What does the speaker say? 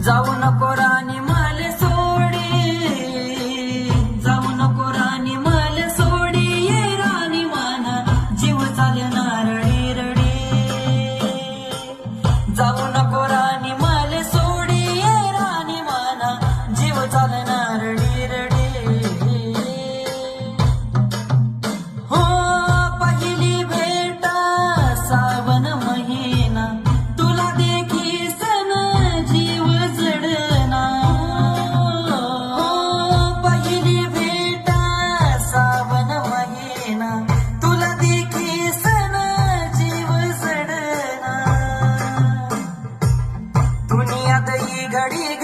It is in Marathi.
जाऊ नको राणी माले सोडी, जाऊ नको राणी माले सोडी, ये राणी माना जीव चाले नारळी रडी. जाऊ नको राणी माले सोडी, ये राणी माना जीव चाले नारळी रडी. हो पहिली भेट सावन महिना, तुला देखी सन जीव जडना. हो पहिली भेट सावन महिना, तुला देखी सन जीव जडना. दुनियात ही घडी